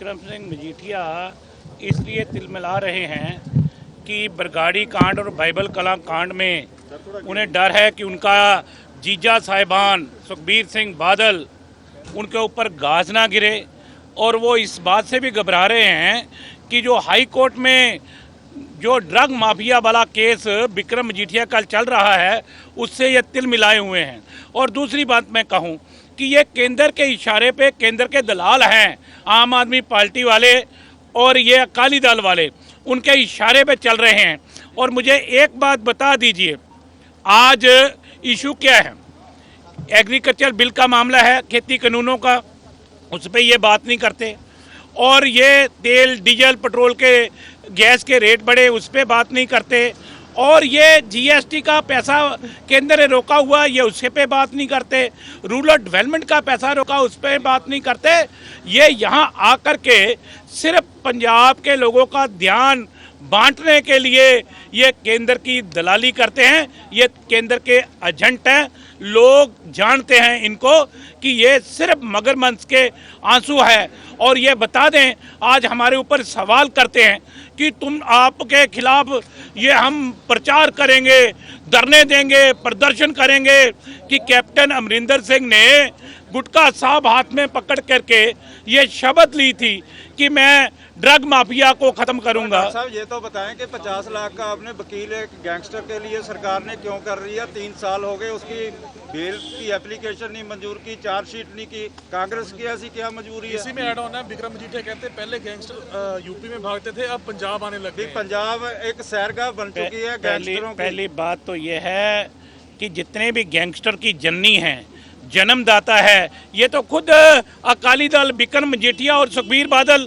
विक्रम सिंह मजीठिया इसलिए तिलमिला रहे हैं कि बरगाड़ी कांड और बाइबल कला कांड में उन्हें डर है कि उनका जीजा साहिबान सुखबीर सिंह बादल उनके ऊपर गाज ना गिरे। और वो इस बात से भी घबरा रहे हैं कि जो हाई कोर्ट में जो ड्रग माफिया वाला केस विक्रम मजीठिया का चल रहा है उससे ये तिल मिलाए हुए हैं। और दूसरी बात मैं कहूँ कि ये केंद्र के इशारे पे केंद्र के दलाल हैं, आम आदमी पार्टी वाले और ये अकाली दल वाले उनके इशारे पे चल रहे हैं। और मुझे एक बात बता दीजिए, आज इशू क्या है? एग्रीकल्चर बिल का मामला है, खेती कानूनों का, उस पर ये बात नहीं करते। और ये तेल डीजल पेट्रोल के गैस के रेट बढ़े उस पर बात नहीं करते। और ये जीएसटी का पैसा केंद्र ने रोका हुआ ये उसके पे बात नहीं करते। रूरल डेवलपमेंट का पैसा रोका उस पर बात नहीं करते। ये यहाँ आकर के सिर्फ पंजाब के लोगों का ध्यान बांटने के लिए ये केंद्र की दलाली करते हैं। ये केंद्र के एजेंट हैं, लोग जानते हैं इनको कि ये सिर्फ मगरमच्छ के आंसू है। और ये बता दें, आज हमारे ऊपर सवाल करते हैं कि तुम आपके खिलाफ ये हम प्रचार करेंगे, धरने देंगे, प्रदर्शन करेंगे कि कैप्टन अमरिंदर सिंह ने गुटखा साहब हाथ में पकड़ करके ये शपथ ली थी कि मैं ड्रग माफिया को खत्म करूंगा। साहब ये तो बताएं कि 50 लाख का आपने वकील एक गैंगस्टर के लिए सरकार ने क्यों कर रही है? 3 साल हो गए, उसकी बेल की एप्लीकेशन नहीं मंजूर की, चार्जशीट नहीं की, कांग्रेस की ऐसी क्या मजबूरी है? इसी में ऐड ऑन है, विक्रम मजीठिया कहते पहले गैंगस्टर यूपी में भागते थे, अब पंजाब आने लगे। पंजाब एक सैरगाह बन चुकी है गैंगस्टरों की। पहली बात तो ये है कि जितने भी गैंगस्टर की जननी हैं, जन्मदाता है, ये तो खुद अकाली दल विक्रम मजीठिया और सुखबीर बादल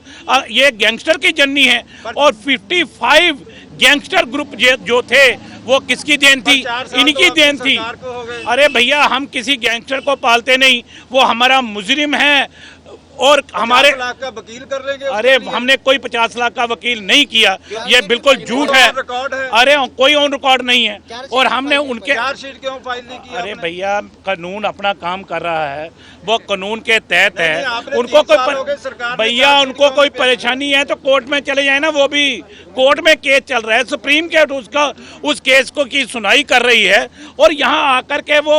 ये गैंगस्टर की जननी है। और 55 गैंगस्टर ग्रुप जो थे वो किसकी देन थी? इनकी देन थी। अरे भैया, हम किसी गैंगस्टर को पालते नहीं, वो हमारा मुजरिम है। और हमारे 50 लाख का वकील कर लेंगे? अरे हमने कोई 50 लाख का वकील नहीं किया, ये बिल्कुल झूठ है। अरे कोई ऑन रिकॉर्ड नहीं है। और हमने उनके चार्जशीट क्यों फाइल नहीं किया? अरे भैया, कानून अपना काम कर रहा है, वो कानून के तहत है। उनको कोई भैया उनको कोई परेशानी है तो कोर्ट में चले जाए ना। वो भी कोर्ट में केस चल रहा है, सुप्रीम कोर्ट उसका उस केस को की सुनवाई कर रही है। और यहाँ आकर के वो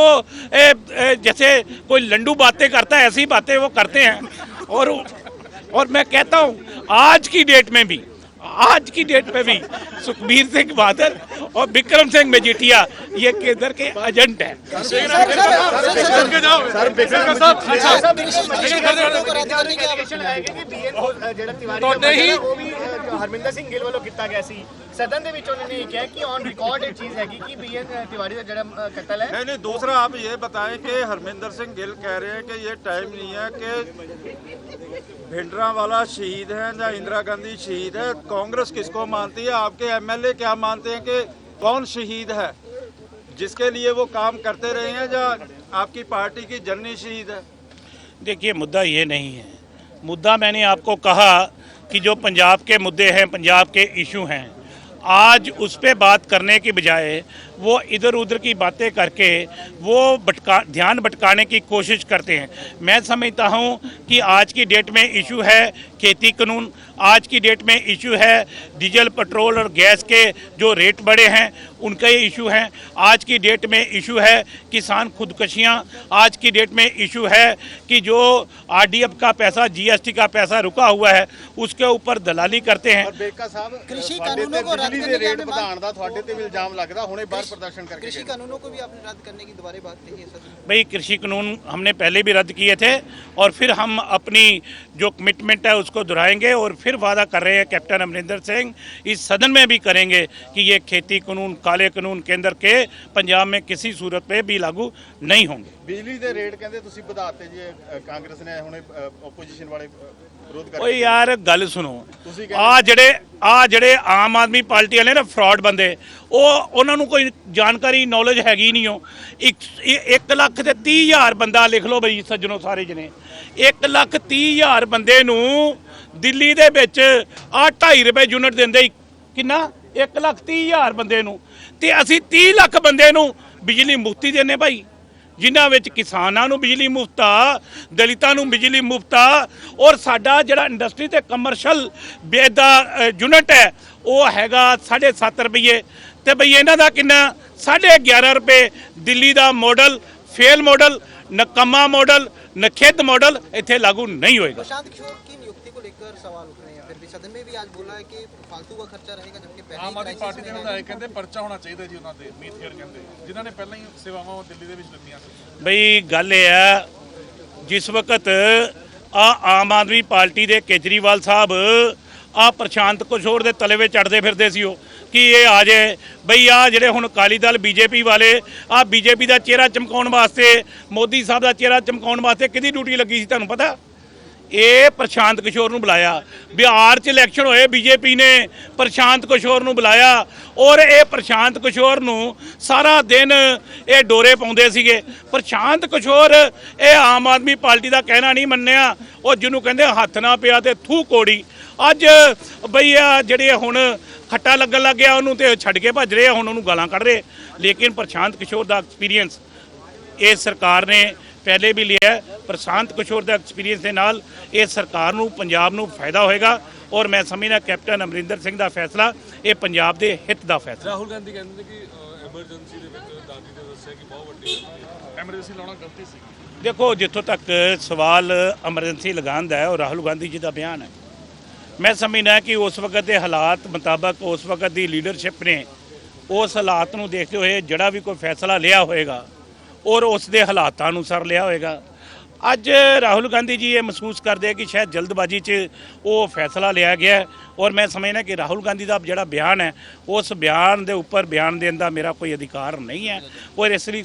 जैसे कोई लंडू बातें करता है ऐसी बातें वो करते हैं। और मैं कहता हूँ आज की डेट में भी सुखबीर सिंह बादल और विक्रम सिंह मजीठिया ये केंद्र के एजेंट हैं। ਹਰਮਿੰਦਰ ਸਿੰਘ ਗਿੱਲ ਵੱਲੋਂ ਕੀਤਾ ਗਿਆ ਸੀ सदन ਦੇ ਵਿੱਚ ਉਹਨਾਂ ਨੇ ਕਿਹਾ ਕਿ ਔਨ ਰਿਕਾर्ड एक चीज हैगी कि बीएन तिवारी का ਜਿਹੜਾ कत्ल है। नहीं, दूसरा आप ये बताएं कि हरमिंदर सिंह गिल कह रहे हैं कि ये टाइम नहीं है कि भिंडरा वाला शहीद है या इंदिरा गांधी शहीद है। कांग्रेस किसको मानती है? आपके एमएलए क्या मानते हैं कि कौन शहीद है जिसके लिए वो काम करते रहे हैं, या आपकी पार्टी की जननी शहीद है? देखिए, मुद्दा ये नहीं है। मुद्दा मैंने आपको कहा कि जो पंजाब के मुद्दे हैं, पंजाब के इशू हैं, आज उस पर बात करने की बजाय वो इधर उधर की बातें करके वो ध्यान भटकाने की कोशिश करते हैं। मैं समझता हूँ कि आज की डेट में इशू है खेती कानून, आज की डेट में इशू है डीजल पेट्रोल और गैस के जो रेट बढ़े हैं उनका ये इशू है। आज की डेट में इशू है किसान खुदकशियाँ, आज की डेट में इशू है कि जो आरडीएफ का पैसा, जीएसटी का पैसा रुका हुआ है उसके ऊपर दलाली करते हैं। कृषि कानूनों को रद्द रेट ਵਧਾਉਣ ਦਾ ਤੁਹਾਡੇ ਤੇ ਵੀ ਇਲਜ਼ਾਮ ਲੱਗਦਾ, ਹੁਣੇ ਬਾਹਰ प्रदर्शन करके कृषि कानूनों को भी आपने रद्द करने की दोबारा बात कही है सर? भाई, कृषि कानून हमने पहले भी रद्द किए थे और फिर हम अपनी जो कमिटमेंट है उसको दोहराएंगे। और फिर वादा कर रहे हैं कैप्टन अमरिंदर सिंह इस सदन में भी करेंगे कि ये खेती कानून, काले कानून केंद्र के पंजाब में किसी सूरत पे भी लागू नहीं होंगे। बिजली के रेट कहते ਤੁਸੀਂ ਵਧਾਤੇ जी, कांग्रेस ने ਹੁਣੇ ओपोजिशन वाले ਵਿਰੋਧ ਕਰ। ਓਏ यार गल सुनो, ਆ ਜਿਹੜੇ ਆਮ ਆਦਮੀ ਪਾਰਟੀ ਵਾਲੇ ਨਾ ਫਰਾਡ ਬੰਦੇ, ਉਹਨਾਂ ਨੂੰ ਕੋਈ ਜਾਣਕਾਰੀ ਨੌਲੇਜ ਹੈਗੀ ਨਹੀਂ। ਉਹ 1,30,000 ਬੰਦਾ ਲਿਖ ਲਓ ਬਈ ਸੱਜਣੋ ਸਾਰੇ ਜਣੇ, 1,30,000 ਬੰਦੇ ਨੂੰ ਦਿੱਲੀ ਦੇ ਵਿੱਚ 2.5 ਰੁਪਏ ਯੂਨਿਟ ਦਿੰਦੇ। ਕਿੰਨਾ? 1,30,000 ਬੰਦੇ ਨੂੰ, ਤੇ ਅਸੀਂ 30 ਲੱਖ ਬੰਦੇ ਨੂੰ ਬਿਜਲੀ ਮੁਫਤੀ ਦਿੰਦੇ ਭਾਈ। ਜਿਨ੍ਹਾਂ ਵਿੱਚ ਕਿਸਾਨਾਂ ਨੂੰ ਬਿਜਲੀ ਮੁਫਤ ਆ, ਦਲਿਤਾਂ ਨੂੰ ਬਿਜਲੀ ਮੁਫਤ ਆ, ਔਰ ਸਾਡਾ ਜਿਹੜਾ ਇੰਡਸਟਰੀ ਤੇ ਕਮਰਸ਼ੀਅਲ ਦਾ ਯੂਨਿਟ ਹੈ ਉਹ ਹੈਗਾ 7.5 ਰੁਪਏ, ਤੇ ਬਈ ਇਹਨਾਂ ਦਾ ਕਿੰਨਾ 11.5 ਰੁਪਏ। ਦਿੱਲੀ ਦਾ ਮਾਡਲ ਫੇਲ ਮਾਡਲ, ਨਕਮਾ ਮਾਡਲ, नखेद मॉडल इतने लागू नहीं होएगा। प्रशांत किशोर की नियुक्ति को लेकर सवाल उठ रहे हैं, फिर भी सदन में भी आज बोला है कि फालतू का खर्चा रहेगा, जबकि पहले ਆਮ ਆਦਮੀ ਪਾਰਟੀ ਦੇ ਵਿਧਾਇਕ ਕਹਿੰਦੇ ਪਰਚਾ ਹੋਣਾ ਚਾਹੀਦਾ ਜੀ ਉਹਨਾਂ ਤੇ, ਮੀਤ ਖੇਰ ਕਹਿੰਦੇ, ਜਿਨ੍ਹਾਂ ਨੇ ਪਹਿਲਾਂ ਹੀ ਸੇਵਾਵਾਂ ਦਿੱਲੀ ਦੇ ਵਿੱਚ ਦਿੱਤੀਆਂ ਸੀ। ਬਈ ਗੱਲ ਇਹ ਹੈ, ਜਿਸ ਵਕਤ ਆਮ ਆਦਮੀ ਪਾਰਟੀ ਦੇ ਕੇਜਰੀਵਾਲ ਸਾਹਿਬ ਪ੍ਰਸ਼ਾਂਤ ਕਿਸ਼ੋਰ ਦੇ ਤਲੇ ਵਿੱਚ ਚੜਦੇ ਫਿਰਦੇ ਸੀ ਉਹ ਕਿ ਇਹ ਆ ਜਾਏ ਬਈ ਜਿਹੜੇ ਹੁਣ ਅਕਾਲੀ ਦਲ ਬੀਜੇਪੀ ਵਾਲੇ ਬੀਜੇਪੀ ਦਾ ਚਿਹਰਾ ਚਮਕਾਉਣ ਵਾਸਤੇ, ਮੋਦੀ ਸਾਹਿਬ ਦਾ ਚਿਹਰਾ ਚਮਕਾਉਣ ਵਾਸਤੇ ਕਿਹਦੀ ਡਿਊਟੀ ਲੱਗੀ ਸੀ ਤੁਹਾਨੂੰ ਪਤਾ? ਇਹ ਪ੍ਰਸ਼ਾਂਤ ਕਿਸ਼ੋਰ ਨੂੰ ਬੁਲਾਇਆ। ਬਿਹਾਰ 'ਚ ਇਲੈਕਸ਼ਨ ਹੋਏ, ਬੀਜੇਪੀ ਨੇ ਪ੍ਰਸ਼ਾਂਤ ਕਿਸ਼ੋਰ ਨੂੰ ਬੁਲਾਇਆ, ਔਰ ਇਹ ਪ੍ਰਸ਼ਾਂਤ ਕਿਸ਼ੋਰ ਨੂੰ ਸਾਰਾ ਦਿਨ ਇਹ ਡੋਰੇ ਪਾਉਂਦੇ ਸੀਗੇ। ਪ੍ਰਸ਼ਾਂਤ ਕਿਸ਼ੋਰ ਇਹ ਆਮ ਆਦਮੀ ਪਾਰਟੀ ਦਾ ਕਹਿਣਾ ਨਹੀਂ ਮੰਨਿਆ, ਉਹ ਜਿਹਨੂੰ ਕਹਿੰਦੇ ਹੱਥ ਨਾ ਪਿਆ ਤੇ ਥੂ ਕੋੜੀ। ਅੱਜ ਬਈ ਜਿਹੜੇ ਹੁਣ ਖੱਟਾ ਲੱਗਣ ਲੱਗ ਗਿਆ ਉਹਨੂੰ ਤੇ ਛੱਡ ਕੇ ਭੱਜ ਰਹੇ, ਹੁਣ ਉਹਨੂੰ ਗਾਲਾਂ ਕੱਢ ਰਹੇ। ਲੇਕਿਨ ਪ੍ਰਸ਼ਾਂਤ ਕਿਸ਼ੋਰ ਦਾ ਐਕਸਪੀਰੀਅੰਸ ਇਹ ਸਰਕਾਰ ਨੇ ਪਹਿਲੇ ਵੀ ਲਿਆ। ਪ੍ਰਸ਼ਾਂਤ ਕਿਸ਼ੋਰ ਦਾ ਐਕਸਪੀਰੀਅੰਸ ਦੇ ਨਾਲ ਇਹ ਸਰਕਾਰ ਨੂੰ, ਪੰਜਾਬ ਨੂੰ ਫਾਇਦਾ ਹੋਏਗਾ, ਔਰ ਮੈਂ ਸਮਝਦਾ ਕੈਪਟਨ ਅਮਰਿੰਦਰ ਸਿੰਘ ਦਾ ਫੈਸਲਾ ਇਹ ਪੰਜਾਬ ਦੇ ਹਿੱਤ ਦਾ ਫੈਸਲਾ। ਰਾਹੁਲ ਗਾਂਧੀ ਕਹਿੰਦੇ ਕਿ ਐਮਰਜੈਂਸੀ ਦੇ ਵਿੱਚ ਦਾਦੀ ਨੇ ਦੱਸਿਆ ਕਿ ਬਹੁਤ ਵੱਡੀ ਐਮਰਜੈਂਸੀ ਲਾਉਣਾ ਗਲਤੀ ਸੀ। ਦੇਖੋ, ਜਿੱਥੋਂ ਤੱਕ ਸਵਾਲ ਐਮਰਜੈਂਸੀ ਲਗਾਉਣ ਦਾ ਹੈ ਉਹ ਰਾਹੁਲ ਗਾਂਧੀ ਜੀ ਦਾ ਬਿਆਨ ਹੈ। ਮੈਂ ਸਮਝਦਾ ਕਿ ਉਸ ਵਕਤ ਦੇ ਹਾਲਾਤ ਮੁਤਾਬਕ, ਉਸ ਵਕਤ ਦੀ ਲੀਡਰਸ਼ਿਪ ਨੇ ਉਸ ਹਾਲਾਤ ਨੂੰ ਦੇਖਦੇ ਹੋਏ ਜਿਹੜਾ ਵੀ ਕੋਈ ਫੈਸਲਾ ਲਿਆ ਹੋਏਗਾ ਔਰ ਉਸ ਦੇ ਹਾਲਾਤਾਂ ਅਨੁਸਾਰ ਲਿਆ ਹੋਏਗਾ। ਅੱਜ ਰਾਹੁਲ ਗਾਂਧੀ ਜੀ ਇਹ ਮਹਿਸੂਸ ਕਰਦੇ ਆ ਕਿ ਸ਼ਾਇਦ ਜਲਦਬਾਜ਼ੀ 'ਚ ਉਹ ਫੈਸਲਾ ਲਿਆ ਗਿਆ, ਔਰ ਮੈਂ ਸਮਝਦਾ ਕਿ ਰਾਹੁਲ ਗਾਂਧੀ ਦਾ ਜਿਹੜਾ ਬਿਆਨ ਹੈ ਉਸ ਬਿਆਨ ਦੇ ਉੱਪਰ ਬਿਆਨ ਦੇਣ ਦਾ ਮੇਰਾ ਕੋਈ ਅਧਿਕਾਰ ਨਹੀਂ ਹੈ, ਔਰ ਇਸ ਲਈ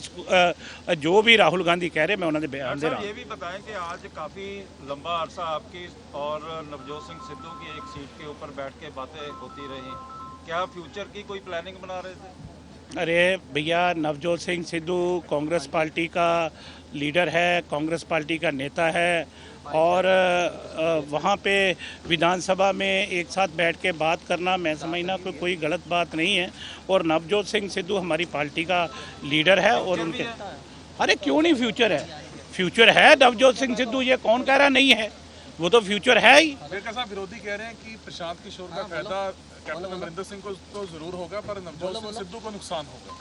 ਜੋ ਵੀ ਰਾਹੁल गांधी कह रहे मैं उन्होंने बयान दे रहा हूँ। ये भी बताएं कि आज काफ़ी लंबा अरसा आपकी और नवजोत सिंह सिद्धू की एक सीट के ऊपर बैठ के बातें होती रही, क्या फ्यूचर की कोई प्लानिंग बना रहे थे? अरे भैया, नवजोत सिंह सिद्धू कांग्रेस पार्टी का लीडर है, कांग्रेस पार्टी का नेता है, और वहाँ पे विधानसभा में एक साथ बैठ के बात करना मैं समझना कोई गलत बात नहीं है। और नवजोत सिंह सिद्धू हमारी पार्टी का लीडर है, और उनके अरे क्यों नहीं फ्यूचर है, फ्यूचर है नवजोत सिंह सिद्धू, ये कौन कह रहा नहीं है, वो तो फ्यूचर है ही। विरोधी कह रहे हैं कि प्रशांत किशोर का फायदा कैप्टन अमरिंदर सिंह को तो जरूर होगा, पर नवजोत सिंह सिद्धू को नुकसान होगा।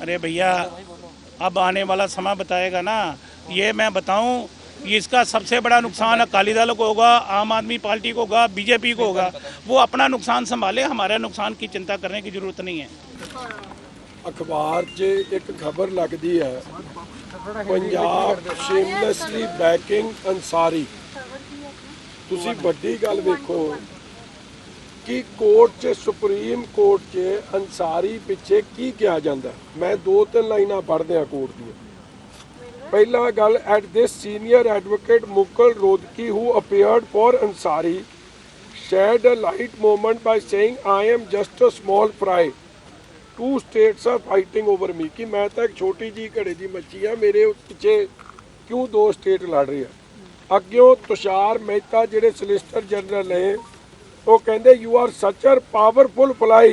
अरे भैया, अब आने वाला समय बताएगा ना। ये मैं बताऊं, इसका सबसे बड़ा नुकसान अकाली दल को होगा, आम आदमी पार्टी को होगा, बीजेपी को होगा। वो अपना नुकसान संभाले, हमारे नुकसान की चिंता करने की जरूरत नहीं है। अखबार 'ਚ ਇੱਕ ਖਬਰ ਲੱਗਦੀ ਹੈ, ਪੰਜਾਬ ਸ਼ੇਮਲੈਸਲੀ ਬੈਕਿੰਗ ਅੰਸਾਰੀ। ਤੁਸੀਂ ਵੱਡੀ ਗੱਲ ਵੇਖੋ ਕਿ ਕੋਰਟ 'ਚ, ਸੁਪਰੀਮ ਕੋਰਟ 'ਚ ਅੰਸਾਰੀ ਪਿੱਛੇ ਕੀ ਕਿਹਾ ਜਾਂਦਾ। ਮੈਂ 2-3 ਲਾਈਨਾਂ ਪੜ੍ਹਦੇ ਹਾਂ ਕੋਰਟ ਦੀਆਂ। ਪਹਿਲਾ ਗੱਲ, at this senior advocate Mukul Rohatgi who appeared for Ansari shed a light moment by saying I am just a small fry, two states are fighting over me। कि मैं तो एक छोटी जी घड़े की मच्छी हाँ, मेरे पिछे क्यों 2 स्टेट लड़ रहे हैं। अग्यों तुषार मेहता जिहड़े सोलिसिटर जनरल ने वो कहते you are such a powerful fly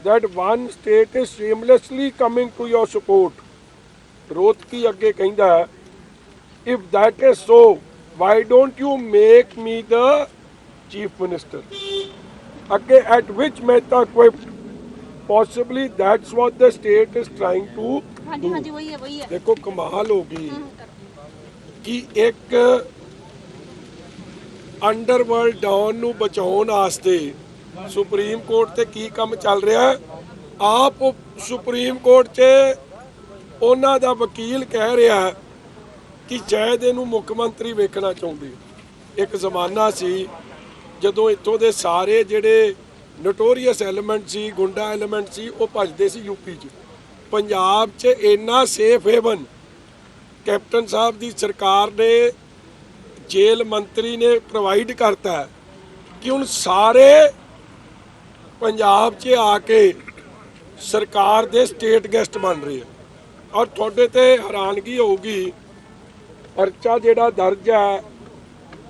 that one state is shamelessly coming to your support। रोतकी अगे कहता if that is so why don't you make me the chief minister. अगे एट विच मेहता कोई possibly that's what the state is trying to do. देखो कमाल होगी कि एक underworld don नू बचाउण वास्ते सुप्रीम कोर्ट ते की काम चल रहा है। आप सुप्रीम कोर्ट च उन्हां दा वकील कह रहा है कि शायद इहनूं मुख मंत्री वेखना चाहुंदे। एक जमाना सी ਜਦੋਂ ਇੱਥੋਂ ਦੇ ਸਾਰੇ ਜਿਹੜੇ ਨੋਟੋਰੀਅਸ ਐਲੀਮੈਂਟ ਸੀ, ਗੁੰਡਾ ਐਲੀਮੈਂਟ ਸੀ, ਉਹ ਭੱਜਦੇ ਸੀ ਯੂਪੀ 'ਚ। ਪੰਜਾਬ 'ਚ ਇੰਨਾ ਸੇਫ ਹੇਵਨ ਕੈਪਟਨ ਸਾਹਿਬ ਦੀ ਸਰਕਾਰ ਨੇ, ਜੇਲ੍ਹ ਮੰਤਰੀ ਨੇ ਪ੍ਰੋਵਾਈਡ ਕਰਤਾ ਕਿ ਹੁਣ ਸਾਰੇ ਪੰਜਾਬ 'ਚ ਆ ਕੇ ਸਰਕਾਰ ਦੇ ਸਟੇਟ ਗੈਸਟ ਬਣ ਰਹੇ ਆ। ਔਰ ਤੁਹਾਡੇ ਤੇ ਹੈਰਾਨਗੀ ਹੋਊਗੀ, ਪਰਚਾ ਜਿਹੜਾ ਦਰਜ ਹੈ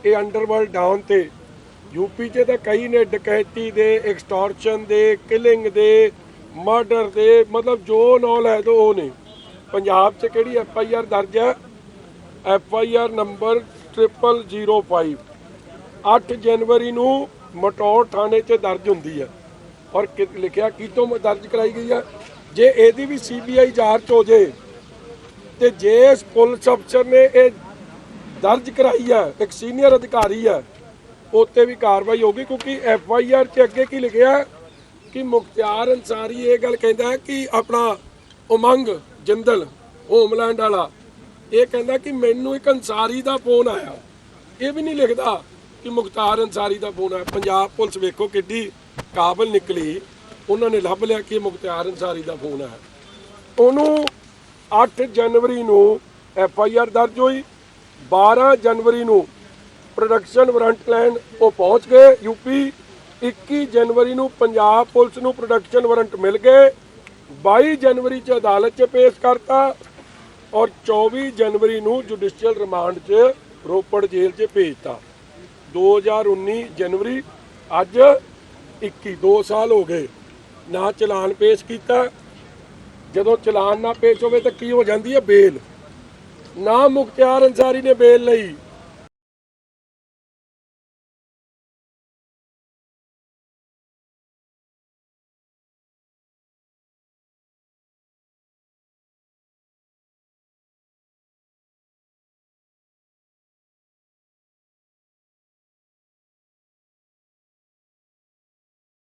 ਇਹ ਅੰਡਰਵਰਲਡ ਡਾਊਨ ਤੇ यूपी 'ਚ ਤਾਂ ਕਈ ਨੇ ਡਕੈਤੀ ਦੇ, ਐਕਸਟੋਰਸ਼ਨ ਦੇ, ਕਿਲਿੰਗ ਦੇ, ਮਰਡਰ ਦੇ, मतलब जो नॉल है तो वो ने। ਪੰਜਾਬ 'ਚ ਕਿਹੜੀ FIR ਦਰਜ ਹੈ? FIR ਨੰਬਰ 0005 8 ਜਨਵਰੀ ਨੂੰ ਮਟੌਰ ਥਾਣੇ 'ਚ ਦਰਜ ਹੁੰਦੀ ਹੈ। ਔਰ ਲਿਖਿਆ ਕਿਤੋਂ ਦਰਜ ਕਰਾਈ ਗਈ ਹੈ? ਜੇ ਇਹਦੀ ਵੀ CBI ਜਾਂਚ ਹੋ ਜੇ ਤੇ ਜੇ ਇਸ ਪੁਲਿਸ ਅਫਸਰ ਨੇ ਇਹ ਦਰਜ ਕਰਾਈ ਹੈ, ਇੱਕ ਸੀਨੀਅਰ ਅਧਿਕਾਰੀ ਹੈ, ਉੱਤੇ ਵੀ ਕਾਰਵਾਈ ਹੋਗੀ। ਕਿਉਂਕਿ FIR 'ਚ ਅੱਗੇ ਕੀ ਲਿਖਿਆ ਕਿ ਮੁਖਤਿਆਰ ਅੰਸਾਰੀ ਇਹ ਗੱਲ ਕਹਿੰਦਾ ਕਿ ਆਪਣਾ ਉਮੰਗ ਜਿੰਦਲ ਹੋਮਲੈਂਡ ਵਾਲਾ ਇਹ ਕਹਿੰਦਾ ਕਿ ਮੈਨੂੰ ਇੱਕ ਅੰਸਾਰੀ ਦਾ ਫੋਨ ਆਇਆ। ਇਹ ਵੀ ਨਹੀਂ ਲਿਖਦਾ ਕਿ ਮੁਖਤਾਰ ਅੰਸਾਰੀ ਦਾ ਫੋਨ ਆਇਆ। ਪੰਜਾਬ ਪੁਲਿਸ ਵੇਖੋ ਕਿੱਡੀ ਕਾਬਲ ਨਿਕਲੀ, ਉਹਨਾਂ ਨੇ ਲੱਭ ਲਿਆ ਕਿ ਮੁਖਤਾਰ ਅੰਸਾਰੀ ਦਾ ਫੋਨ ਆਇਆ। ਉਹਨੂੰ 8 ਜਨਵਰੀ ਨੂੰ FIR ਦਰਜ ਹੋਈ। 12 ਜਨਵਰੀ ਨੂੰ ਪ੍ਰੋਡਕਸ਼ਨ ਵਾਰੰਟ ਲੈਣ ਉਹ ਪਹੁੰਚ ਗਏ UP। 21 ਜਨਵਰੀ ਨੂੰ ਪੰਜਾਬ ਪੁਲਿਸ ਨੂੰ ਪ੍ਰੋਡਕਸ਼ਨ ਵਾਰੰਟ ਮਿਲ ਗਏ। 22 ਜਨਵਰੀ 'ਚ ਅਦਾਲਤ 'ਚ ਪੇਸ਼ ਕਰਤਾ ਔਰ 24 ਜਨਵਰੀ ਨੂੰ ਜੁਡੀਸ਼ੀਅਲ ਰਿਮਾਂਡ 'ਚ ਰੋਪੜ ਜੇਲ੍ਹ 'ਚ ਭੇਜਤਾ। 2019 ਜਨਵਰੀ ਅੱਜ 21 2 ਸਾਲ ਹੋ ਗਏ, ਨਾ ਚਲਾਨ ਪੇਸ਼ ਕੀਤਾ। ਜਦੋਂ ਚਲਾਨ ਨਾ ਪੇਸ਼ ਹੋਵੇ ਤਾਂ ਕੀ ਹੋ ਜਾਂਦੀ ਹੈ? ਬੇਲ। ਨਾ ਮੁਖਤਿਆਰ ਅੰਸਾਰੀ ਨੇ ਬੇਲ ਲਈ।